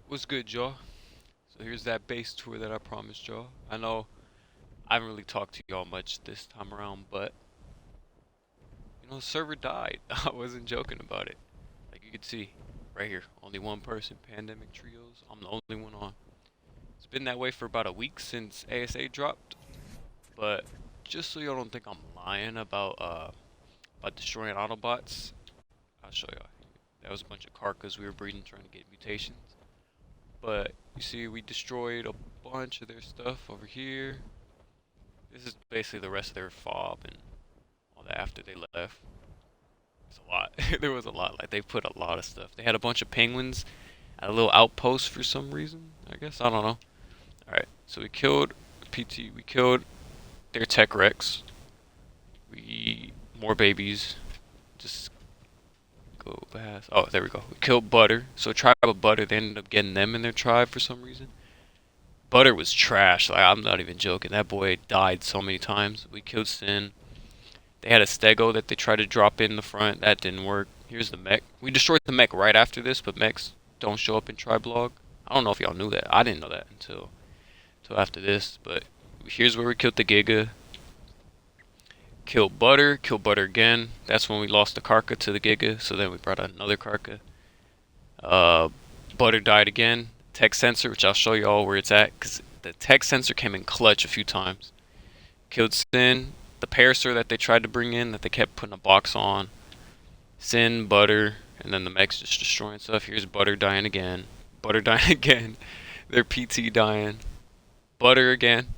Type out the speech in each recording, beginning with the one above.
What's good, y'all? So here's that base tour that I promised y'all. I know I haven't really talked to y'all much this time around, but the server died. I wasn't joking about it. Like you could see right here, only one person, Pandemic Trios. I'm the only one on. It's been that way for about a week since ASA dropped, but just so y'all don't think I'm lying about destroying Autobots, I'll show y'all. That was a bunch of carcas we were breeding trying to get mutations. But you see, we destroyed a bunch of their stuff over here. This is basically the rest of their fob and all that after they left. It's a lot. There was a lot. Like they put a lot of stuff. They had a bunch of penguins at a little outpost for some reason. I guess I don't know. All right. So we killed PT. We killed their Tech Rex. We more babies. Just go fast. Oh, there we go. We killed Butter. So tribe of Butter. They ended up getting them in their tribe for some reason. Butter was trash. Like I'm not even joking. That boy died so many times. We killed Sin. They had a Stego that they tried to drop in the front. That didn't work. Here's the mech. We destroyed the mech right after this, but mechs don't show up in Triblog. I don't know if y'all knew that. I didn't know that until after this. But here's where we killed the Giga. Killed Butter. Killed Butter again. That's when we lost the Karka to the Giga. So then we brought out another Karka. Uh, Butter died again. Tech sensor, which I'll show y'all where it's at, because the tech sensor came in clutch a few times. Killed Sin, the Parasaur that they tried to bring in, that they kept putting a box on. Sin, Butter, and then the mech's just destroying stuff. Here's Butter dying again. Butter dying again. Their PT dying. Butter again.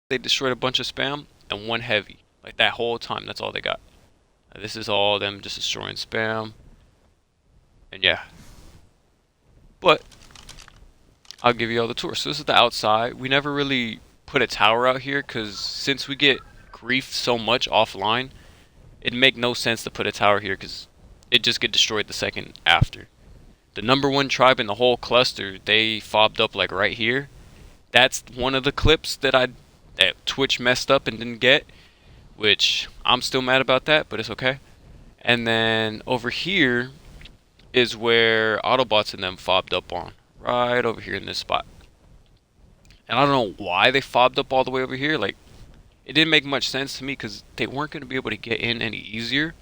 They destroyed a bunch of spam and one heavy. Like that whole time, that's all they got. This is all them just destroying spam. And yeah. But I'll give you all the tour. So this is the outside. We never really put a tower out here because since we get griefed so much offline, it'd make no sense to put a tower here because it just get destroyed the second after. The number one tribe in the whole cluster, they fobbed up like right here. That's one of the clips that Twitch messed up and didn't get, which I'm still mad about that, but it's okay. And then over here is where Autobots and them fobbed up on. Right over here in this spot. And I don't know why they fobbed up all the way over here. Like, it didn't make much sense to me because they weren't going to be able to get in any easier.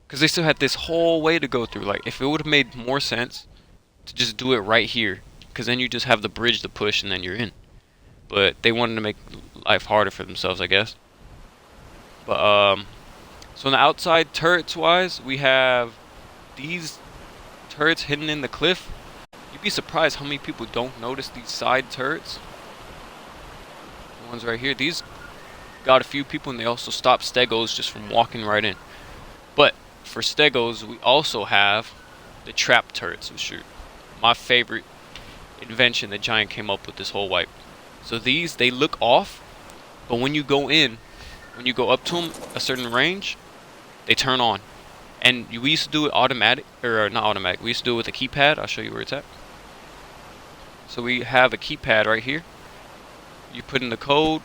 Because they still had this whole way to go through. Like, if it would have made more sense to just do it right here. Because then you just have the bridge to push and then you're in. But they wanted to make life harder for themselves, I guess. But, so on the outside, turrets-wise, we have these turrets hidden in the cliff. You'd be surprised how many people don't notice these side turrets. The ones right here, these got a few people and they also stop Stegos just from walking right in. But for Stegos, we also have the trap turrets, which are my favorite invention that Giant came up with this whole wipe. So these, they look off, but when you go in, when you go up to them a certain range, they turn on. And we used to do it automatic, or not automatic, we used to do it with a keypad. I'll show you where it's at. So we have a keypad right here. You put in the code,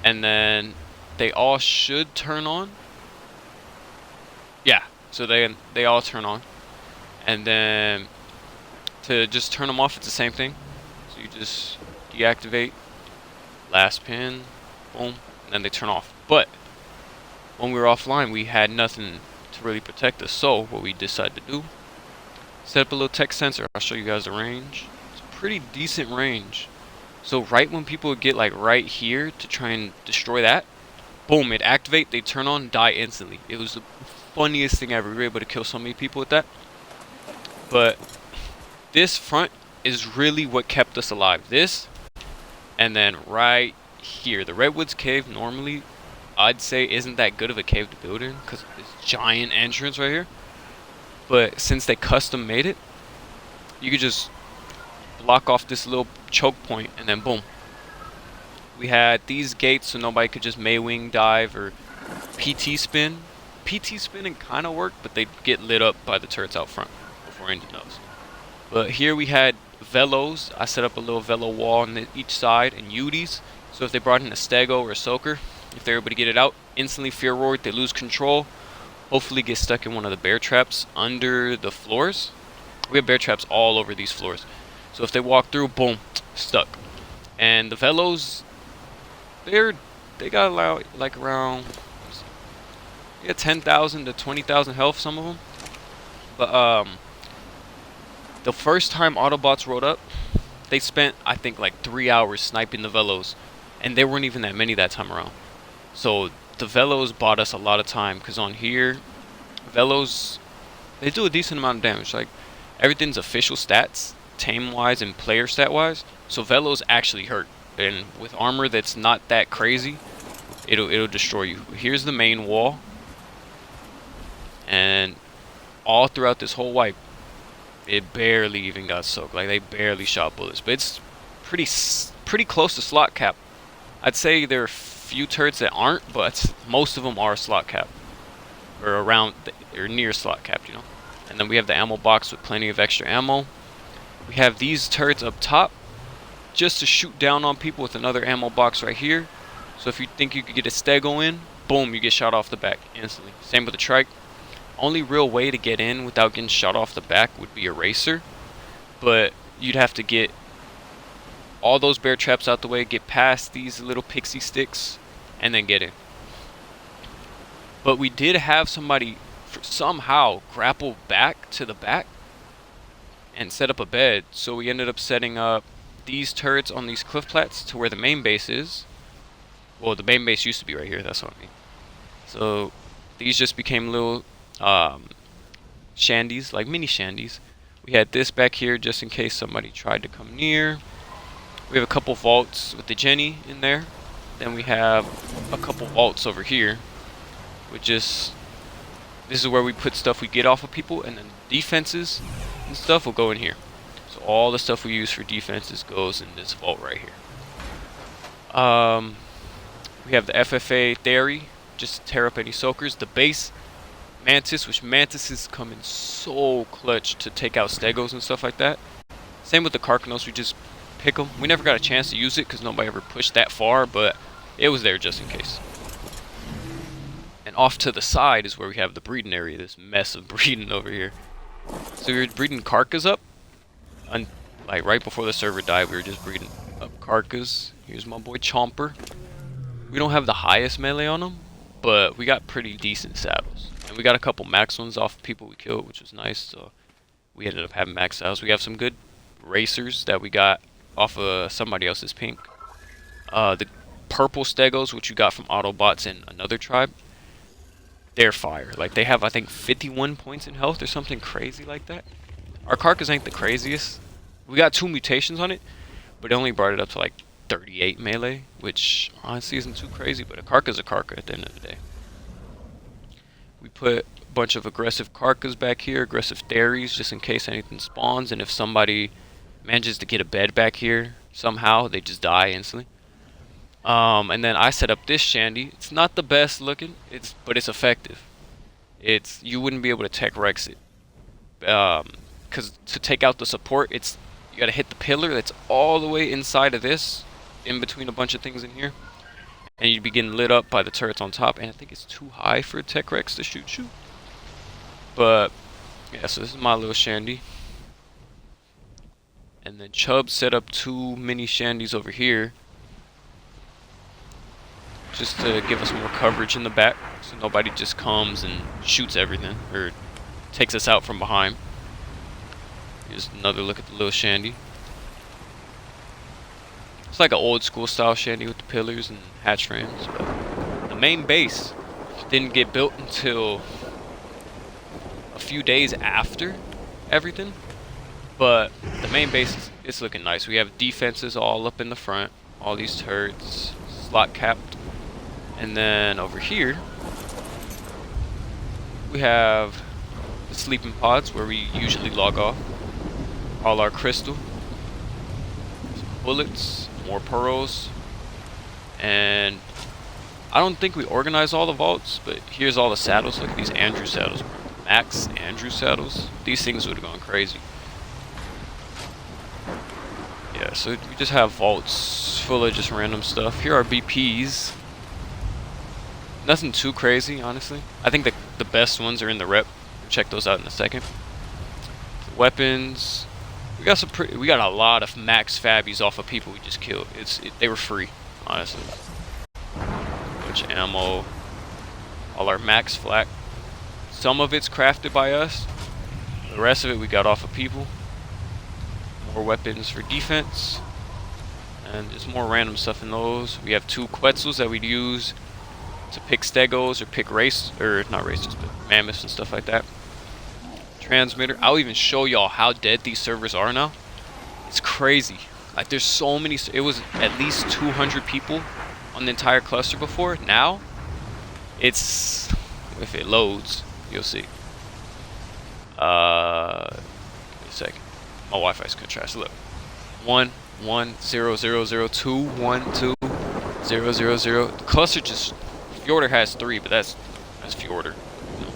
and then they all should turn on. Yeah, so they all turn on. And then to just turn them off, it's the same thing. So you just deactivate, last pin, boom, and then they turn off. But when we were offline, we had nothing to really protect us. So what we decided to do, set up a little tech sensor. I'll show you guys the range. It's a pretty decent range. So right when people would get like right here to try and destroy that, boom, it activate, they turn on, die instantly. It was the funniest thing ever. We were able to kill so many people with that. But this front is really what kept us alive. This, and then right here, the Redwoods cave normally I'd say isn't that good of a cave to build in because of this giant entrance right here. But since they custom made it, you could just block off this little choke point and then boom. We had these gates so nobody could just Maywing dive or PT spin. PT spinning kind of worked, but they'd get lit up by the turrets out front before anything else. But here we had velos. I set up a little velo wall on each side and UDs. So if they brought in a Stego or a Soaker, if they were able to get it out, instantly fear roared, they lose control. hopefully get stuck in one of the bear traps under the floors. We have bear traps all over these floors. So if they walk through, boom, stuck. And the velos, they got like around 10,000 to 20,000 health, some of them. But the first time Autobots rode up, they spent I think like 3 hours sniping the velos, and there weren't even that many that time around. So the velos bought us a lot of time, because on here, velos, they do a decent amount of damage. Like, everything's official stats, tame wise and player stat wise. So velos actually hurt, and with armor that's not that crazy, it'll destroy you. Here's the main wall, and all throughout this whole wipe, it barely even got soaked. Like, they barely shot bullets, but it's pretty close to slot cap. I'd say there are few turrets that aren't, but most of them are slot cap, or around or near slot cap, you know. And then we have the ammo box with plenty of extra ammo. We have these turrets up top just to shoot down on people, with another ammo box right here. So if you think you could get a stego in, boom, you get shot off the back instantly. Same with the trike. Only real way to get in without getting shot off the back would be a racer, but you'd have to get all those bear traps out the way, get past these little pixie sticks, and then get in. But we did have somebody somehow grapple back to the back and set up a bed, so we ended up setting up these turrets on these cliff plats to where the main base is. Well, the main base used to be right here, that's what I mean. So these just became little shandies, like mini shandies. We had this back here just in case somebody tried to come near. We have a couple vaults with the Jenny in there. Then we have a couple vaults over here, which this is where we put stuff we get off of people, and then defenses and stuff will go in here. So all the stuff we use for defenses goes in this vault right here. We have the FFA Theory, just to tear up any soakers. The base Mantis, which Mantises come in so clutch to take out stegos and stuff like that. Same with the Karkanos, we just pick them. We never got a chance to use it because nobody ever pushed that far, but it was there just in case. And off to the side is where we have the breeding area, this mess of breeding over here. So we were breeding Karkas up, like right before the server died, we were just breeding up Karkas. Here's my boy Chomper. We don't have the highest melee on him, but we got pretty decent saddles. And we got a couple max ones off people we killed, which was nice, so we ended up having max saddles. We have some good racers that we got off of somebody else's pink. The purple stegos, which you got from Autobots in another tribe, they're fire. Like, they have, I think, 51 points in health or something crazy like that. Our Karkas ain't the craziest. We got 2 mutations on it, but it only brought it up to like 38 melee, which honestly isn't too crazy, but a Karka's a Karka at the end of the day. We put a bunch of aggressive Karkas back here, aggressive Theories, just in case anything spawns, and if somebody manages to get a bed back here somehow, they just die instantly. And then I set up this shandy. It's not the best looking, but it's effective. You wouldn't be able to tech rex it, because to take out the support, you gotta hit the pillar that's all the way inside of this, in between a bunch of things in here, and you'd be getting lit up by the turrets on top, and I think it's too high for a tech rex to shoot you. But yeah, so this is my little shandy. And then Chubb set up 2 mini shandies over here, just to give us more coverage in the back, so nobody just comes and shoots everything, or takes us out from behind. Here's another look at the little shandy. It's like an old school style shandy with the pillars and hatch frames, but the main base didn't get built until a few days after everything. But the main base is looking nice. We have defenses all up in the front, all these turrets, slot capped. And then over here, we have the sleeping pods where we usually log off. All our crystal, some bullets, more pearls, and I don't think we organized all the vaults, but here's all the saddles. Look at these Andrew saddles, Max Andrew saddles. These things would have gone crazy. Yeah, so we just have vaults full of just random stuff. Here are BPs. Nothing too crazy, honestly. I think the the best ones are in the rep. Check those out in a second. Weapons. We got a lot of max fabbies off of people we just killed. They were free, honestly. Bunch of ammo. All our max flak. Some of it's crafted by us. The rest of it we got off of people. More weapons for defense. And just more random stuff in those. We have 2 Quetzals that we'd use to pick stegos or pick not races, but mammoths and stuff like that. Transmitter. I'll even show y'all how dead these servers are now. It's crazy. Like, there's so many. It was at least 200 people on the entire cluster before. Now, it's, if it loads, you'll see. Wait a second. My Wi-Fi's gonna trash. Look, 1 1 0 0 0 2 1 2 0 0 0. The cluster just Fjorder has 3, but that's Fjorder. You know.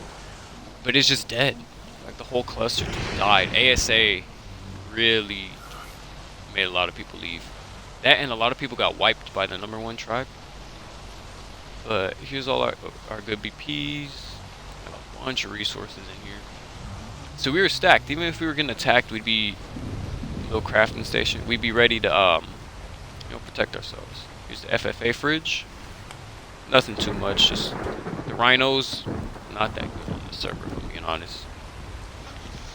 But it's just dead. Like, the whole cluster just died. ASA really made a lot of people leave. That, and a lot of people got wiped by the #1 tribe. But here's all our good BPs. Got a bunch of resources in here. So we were stacked. Even if we were getting attacked, we'd be a little crafting station. We'd be ready to protect ourselves. Here's the FFA fridge. Nothing too much. Just the rhinos, not that good on the server, if I'm being honest.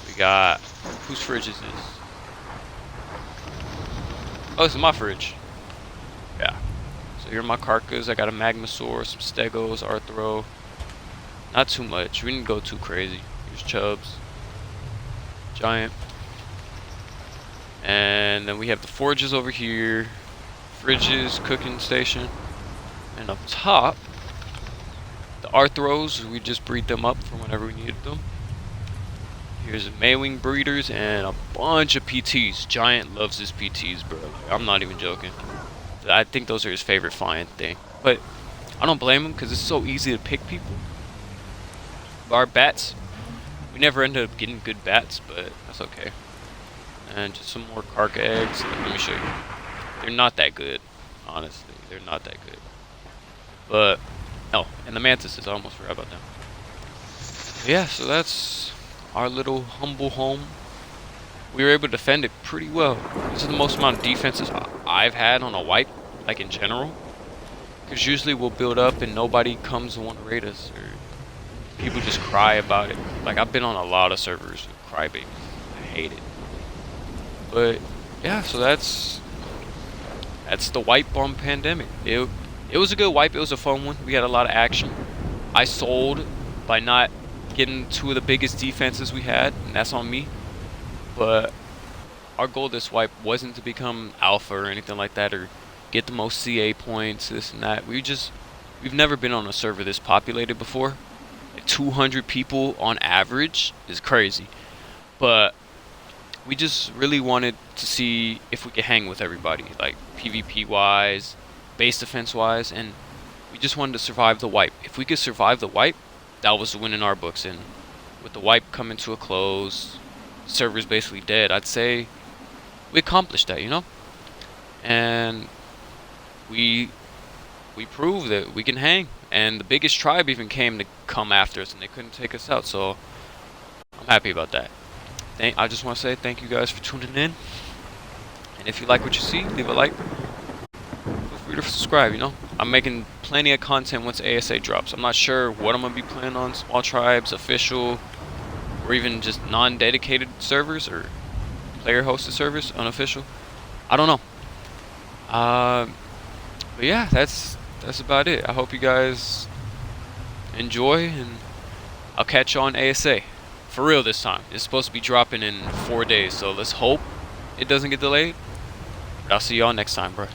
We got, whose fridge is this? Oh, this is my fridge. Yeah. So here are my carcas. I got a Magmasaur, some Stegos, Arthro. Not too much. We didn't go too crazy. Here's Chubbs. Giant. And then we have the forges over here. Fridges, cooking station. And up top, the Arthros, we just breed them up for whenever we needed them. Here's the Maywing breeders and a bunch of PTs. Giant loves his PTs, bro. I'm not even joking. I think those are his favorite find thing. But I don't blame him because it's so easy to pick people. Our bats, we never ended up getting good bats, but that's okay. And just some more Karka eggs. Let me show you. They're not that good, honestly. They're not that good. But, oh, and the mantises, I almost forgot about them. Yeah, so that's our little humble home. We were able to defend it pretty well. This is the most amount of defenses I've had on a wipe, like in general. Because usually we'll build up and nobody comes to want to raid us, or people just cry about it. Like, I've been on a lot of servers with crybabies. I hate it. But, yeah, so that's the wipe on Pandemic. It was a good wipe. It was a fun one. We had a lot of action. I sold by not getting 2 of the biggest defenses we had, and that's on me. But our goal this wipe wasn't to become alpha or anything like that, or get the most CA points, this and that. We've never been on a server this populated before. 200 people on average is crazy. But we just really wanted to see if we could hang with everybody, like PvP wise, base defense wise, and we just wanted to survive the wipe. If we could survive the wipe, that was the win in our books. And with the wipe coming to a close, server's basically dead, I'd say we accomplished that, you know? And we proved that we can hang. And the biggest tribe even came to come after us, and they couldn't take us out, so I'm happy about that. I just want to say thank you guys for tuning in. And if you like what you see, leave a like. Feel free to subscribe, you know? I'm making plenty of content once ASA drops. I'm not sure what I'm going to be playing on. Small tribes, official, or even just non-dedicated servers, or player-hosted servers, unofficial. I don't know. But yeah, that's about it. I hope you guys enjoy, and I'll catch you on ASA. For real this time. It's supposed to be dropping in 4 days, so let's hope it doesn't get delayed. But I'll see y'all next time, bro.